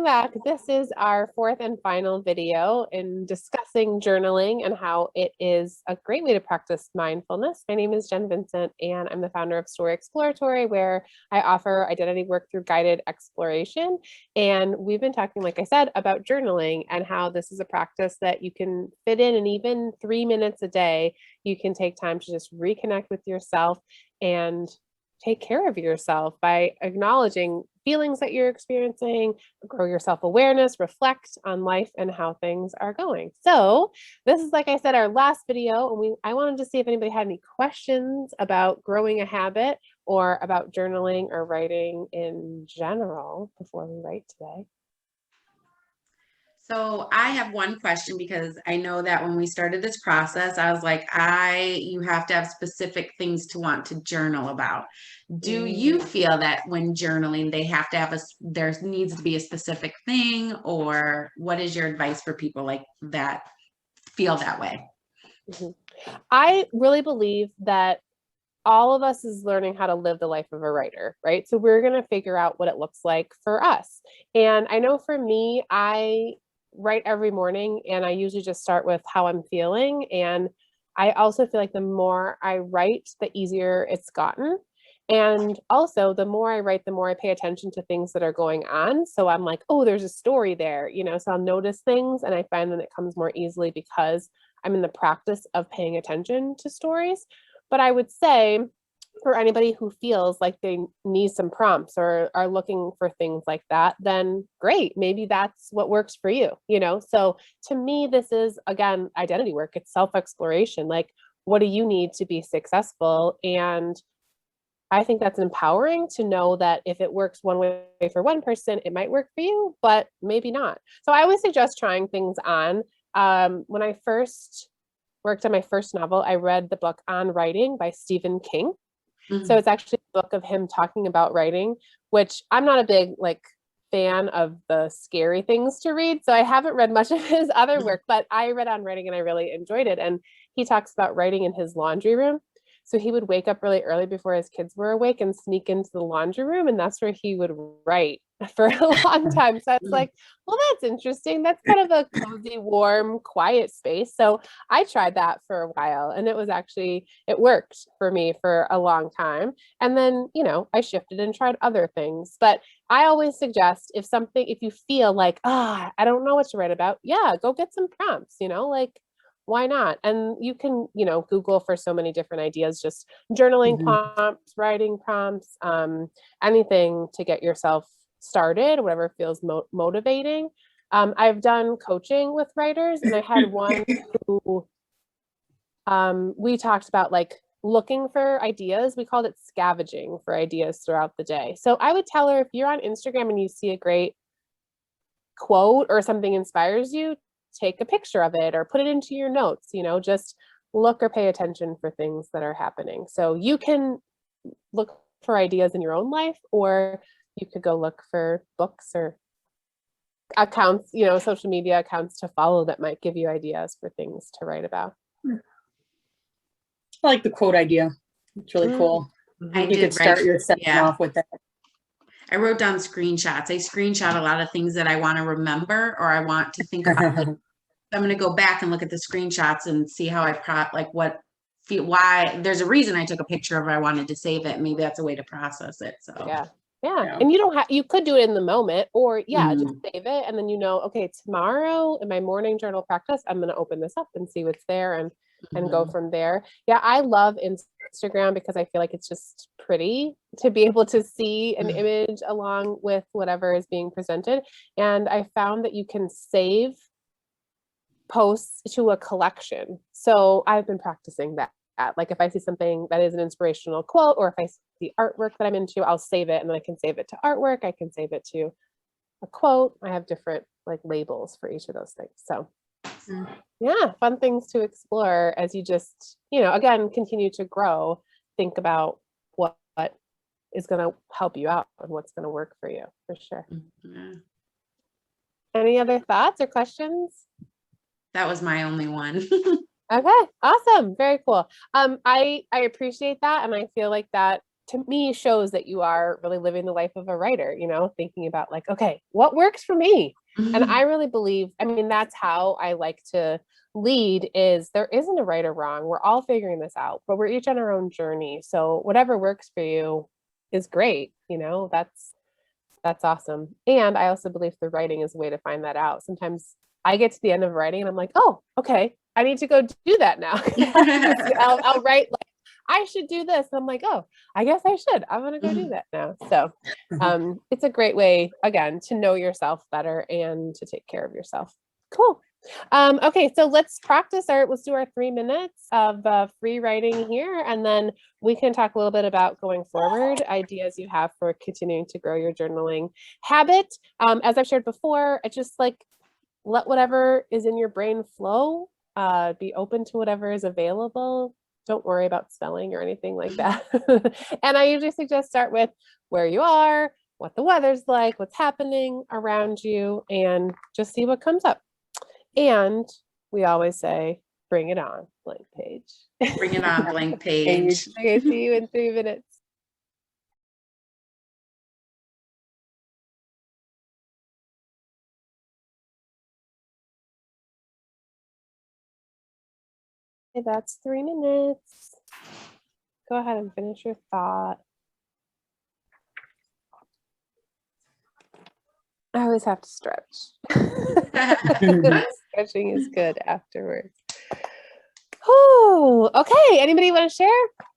back. This is our fourth and final video in discussing journaling and how it is a great way to practice mindfulness. My name is Jen Vincent, and I'm the founder of Story Exploratory, where I offer identity work through guided exploration. And we've been talking, like I said, about journaling and how this is a practice that you can fit in, and even 3 minutes a day, you can take time to just reconnect with yourself and take care of yourself by acknowledging feelings that you're experiencing, grow your self-awareness, reflect on life and how things are going. So this is, like I said, our last video, and I wanted to see if anybody had any questions about growing a habit or about journaling or writing in general before we write today. So I have one question, because I know that when we started this process, I was like, you have to have specific things to want to journal about. Do you feel that when journaling, they have to have there needs to be a specific thing, or what is your advice for people like that feel that way? I really believe that all of us is learning how to live the life of a writer, right? So we're going to figure out what it looks like for us. And I know for me, I write every morning, and I usually just start with how I'm feeling. And I also feel like the more I write, the easier it's gotten. And also, the more I write, the more I pay attention to things that are going on. So I'm like, oh, there's a story there, so I'll notice things, and I find that it comes more easily because I'm in the practice of paying attention to stories. But I would say, for anybody who feels like they need some prompts or are looking for things like that, then great. Maybe that's what works for you, So to me, this is, again, identity work. It's self-exploration. Like, what do you need to be successful? And I think that's empowering to know that if it works one way for one person, it might work for you, but maybe not. So I always suggest trying things on. When I first worked on my first novel, I read the book On Writing by Stephen King. So it's actually a book of him talking about writing, which I'm not a big fan of the scary things to read. So I haven't read much of his other work, but I read On Writing and I really enjoyed it. And he talks about writing in his laundry room. So he would wake up really early before his kids were awake and sneak into the laundry room. And that's where he would write for a long time. So it's like, well, that's interesting. That's kind of a cozy, warm, quiet space. So I tried that for a while, and it worked for me for a long time. And then, I shifted and tried other things. But I always suggest if you feel like, I don't know what to write about, go get some prompts, why not? And you can, Google for so many different ideas, just journaling prompts, writing prompts, anything to get yourself started, whatever feels motivating. I've done coaching with writers, and I had one who we talked about looking for ideas. We called it scavenging for ideas throughout the day. So I would tell her, if you're on Instagram and you see a great quote or something inspires you, take a picture of it or put it into your notes, just look or pay attention for things that are happening. So you can look for ideas in your own life, or you could go look for books or accounts, social media accounts to follow that might give you ideas for things to write about. I like the quote idea. It's really cool. You could start your session off with that. I wrote down screenshots. I screenshot a lot of things that I want to remember or I want to think about. I'm going to go back and look at the screenshots and see how why there's a reason I took a picture of it. I wanted to save it. Maybe that's a way to process it. So yeah. And you could do it in the moment, or just save it. And then, okay, tomorrow in my morning journal practice, I'm going to open this up and see what's there and go from there. Yeah. I love Instagram because I feel like it's just pretty to be able to see an image along with whatever is being presented. And I found that you can save posts to a collection. So I've been practicing that. Like if I see something that is an inspirational quote, or if I see artwork that I'm into, I'll save it, and then I can save it to artwork. I can save it to a quote. I have different labels for each of those things. So fun things to explore as you just, again, continue to grow. Think about what is going to help you out and what's going to work for you, for sure. Any other thoughts or questions? That was my only one. Okay, awesome. Very cool. I appreciate that. And I feel like that to me shows that you are really living the life of a writer, thinking about like, okay, what works for me? And I really believe, I mean, that's how I like to lead, is there isn't a right or wrong. We're all figuring this out, but we're each on our own journey. So whatever works for you is great. That's awesome. And I also believe the writing is a way to find that out. Sometimes I get to the end of writing and I'm like, oh, okay, I need to go do that now. I'll write like, I should do this. And I'm like, oh, I guess I should. I'm going to go do that now. So it's a great way, again, to know yourself better and to take care of yourself. Cool. Okay, so let's do our 3 minutes of free writing here, and then we can talk a little bit about going forward, ideas you have for continuing to grow your journaling habit. As I've shared before, I just like let whatever is in your brain flow, be open to whatever is available. Don't worry about spelling or anything like that. And I usually suggest start with where you are, what the weather's like, what's happening around you, and just see what comes up. And we always say, bring it on, blank page. Bring it on, blank page. Okay, see you in 3 minutes. Okay, that's 3 minutes. Go ahead and finish your thought. I always have to stretch. Stretching is good afterwards. Oh, okay. Anybody want to share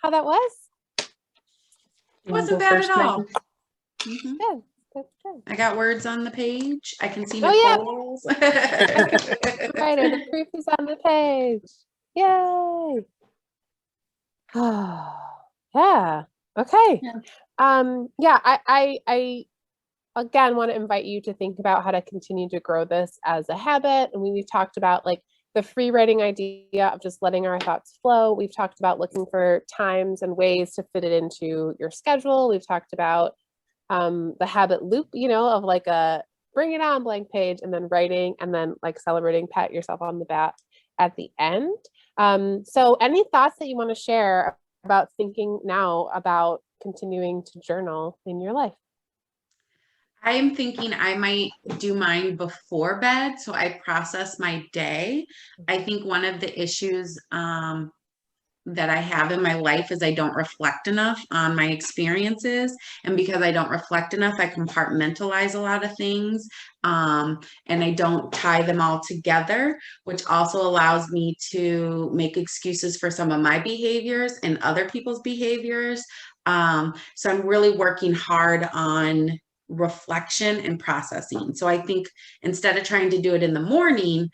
how that was? It wasn't bad at all. Good. That's good. I got words on the page. I can see Nicole's. Nicole's. Right, the proof is on the page. Yay. Yeah. Okay. Yeah, I again want to invite you to think about how to continue to grow this as a habit. And we've talked about like the free writing idea of just letting our thoughts flow. We've talked about looking for times and ways to fit it into your schedule. We've talked about the habit loop, of like a bring it on blank page and then writing and then like celebrating, pat yourself on the back at the end. So any thoughts that you want to share about thinking now about continuing to journal in your life? I am thinking I might do mine before bed, so I process my day. I think one of the issues that I have in my life is I don't reflect enough on my experiences. And because I don't reflect enough, I compartmentalize a lot of things, and I don't tie them all together, which also allows me to make excuses for some of my behaviors and other people's behaviors. So I'm really working hard on reflection and processing. So I think instead of trying to do it in the morning,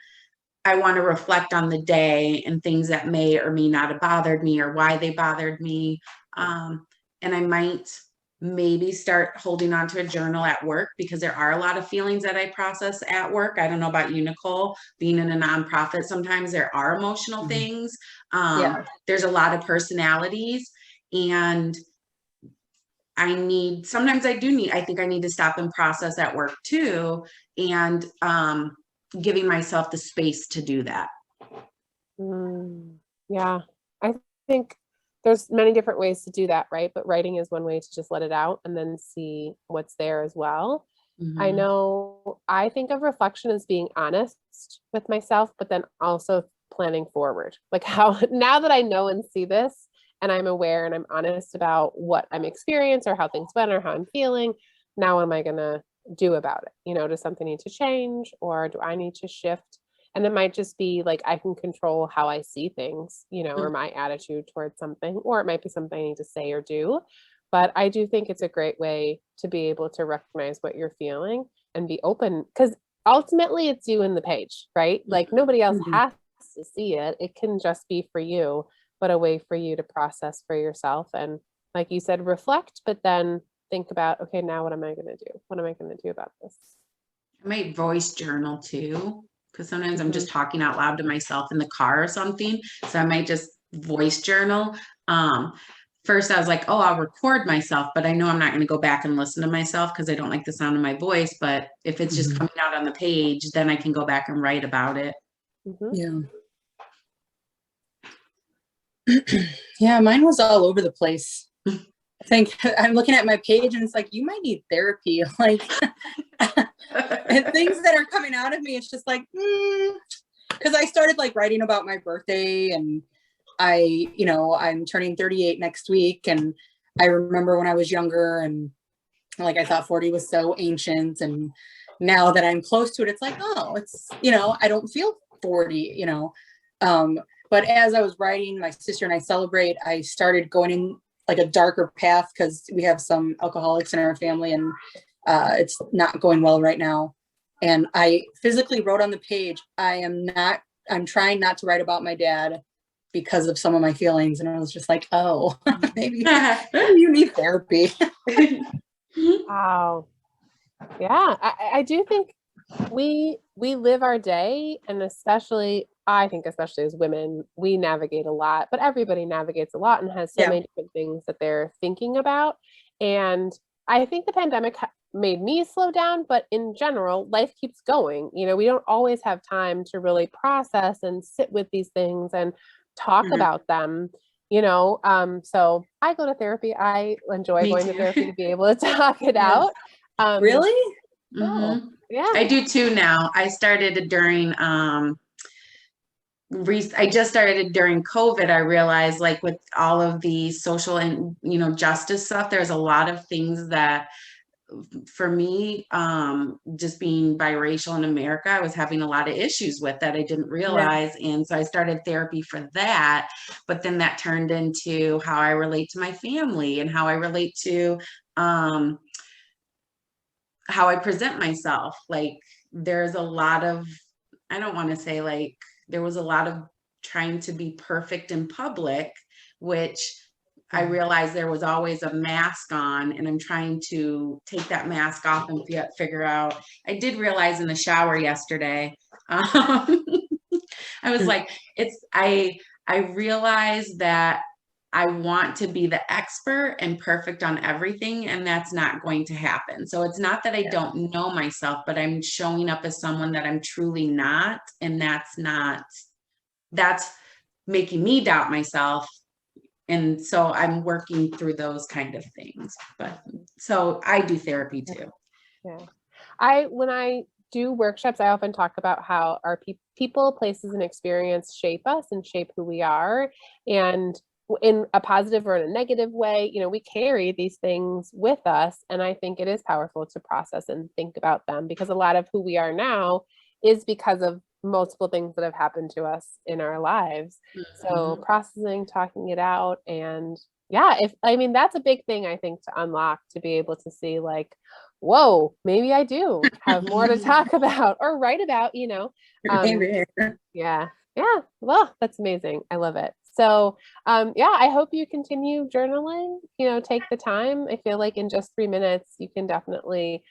I want to reflect on the day and things that may or may not have bothered me or why they bothered me. And I might maybe start holding on to a journal at work, because there are a lot of feelings that I process at work. I don't know about you, Nicole, being in a nonprofit, sometimes there are emotional things. There's a lot of personalities, and I think I need to stop and process at work too. And giving myself the space to do that. Yeah, I think there's many different ways to do that, right? But writing is one way to just let it out and then see what's there as well. I know I think of reflection as being honest with myself, but then also planning forward. Like how now that I know and see this, and I'm aware and I'm honest about what I'm experiencing or how things went or how I'm feeling, now what am I going to do about it? Does something need to change, or do I need to shift? And it might just be like I can control how I see things, or my attitude towards something, or it might be something I need to say or do. But I do think it's a great way to be able to recognize what you're feeling and be open, because ultimately it's you in the page, right? Like nobody else has to see it. It can just be for you, but a way for you to process for yourself. And like you said, reflect, but then think about, okay, now what am I going to do? What am I going to do about this? I might voice journal too, because sometimes I'm just talking out loud to myself in the car or something. So I might just voice journal. First I was like, oh, I'll record myself, but I know I'm not going to go back and listen to myself because I don't like the sound of my voice. But if it's just coming out on the page, then I can go back and write about it. Yeah. Yeah, mine was all over the place. I think I'm looking at my page and it's like, you might need therapy. Like, and things that are coming out of me, it's just like, because I started like writing about my birthday, and I'm turning 38 next week. And I remember when I was younger, and like, I thought 40 was so ancient. And now that I'm close to it, it's like, oh, it's, I don't feel 40, but as I was writing, my sister and I celebrate, I started going in like a darker path because we have some alcoholics in our family, and it's not going well right now. And I physically wrote on the page, I'm trying not to write about my dad because of some of my feelings. And I was just like, oh, maybe you need therapy. Wow. Yeah, I do think we live our day, and I think especially as women, we navigate a lot, but everybody navigates a lot and has so many different things that they're thinking about. And I think the pandemic made me slow down, but in general, life keeps going. We don't always have time to really process and sit with these things and talk about them. So I go to therapy. I enjoy going to therapy to be able to talk it out. Really? Oh, yeah. I do too now. I started during I just started during COVID. I realized, like, with all of the social and justice stuff, there's a lot of things that, for me, just being biracial in America, I was having a lot of issues with that I didn't realize. And so I started therapy for that. But then that turned into how I relate to my family and how I relate to how I present myself. Like, there's a lot of, I don't want to say, like, there was a lot of trying to be perfect in public, which I realized there was always a mask on, and I'm trying to take that mask off and figure out. I did realize in the shower yesterday, I was like, I realized that I want to be the expert and perfect on everything, and that's not going to happen. So it's not that I don't know myself, but I'm showing up as someone that I'm truly not, and that's making me doubt myself. And so I'm working through those kind of things. But so I do therapy too. Yeah. When I do workshops, I often talk about how our people, places, and experience shape us and shape who we are. And in a positive or in a negative way, we carry these things with us. And I think it is powerful to process and think about them, because a lot of who we are now is because of multiple things that have happened to us in our lives. So processing, talking it out, and that's a big thing, I think, to unlock, to be able to see, like, whoa, maybe I do have more to talk about or write about, yeah. Well, that's amazing. I love it. So, I hope you continue journaling, take the time. I feel like in just 3 minutes, you can definitely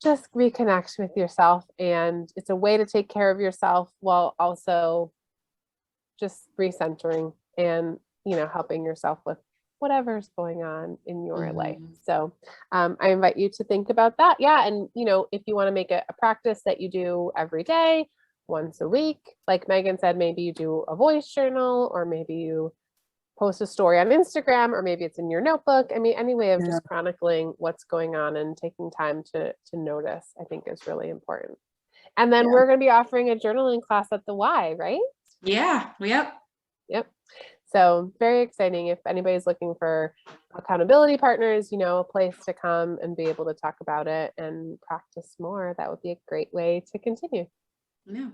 just reconnect with yourself, and it's a way to take care of yourself while also just recentering and, helping yourself with whatever's going on in your life. So, I invite you to think about that. Yeah. And, if you want to make it a practice that you do every day, once a week, like Megan said, maybe you do a voice journal, or maybe you post a story on Instagram, or maybe it's in your notebook. I mean, any way of just chronicling what's going on and taking time to notice, I think, is really important. And then we're going to be offering a journaling class at the Y, right? Yeah. Yep. So very exciting. If anybody's looking for accountability partners, a place to come and be able to talk about it and practice more, that would be a great way to continue. Yeah.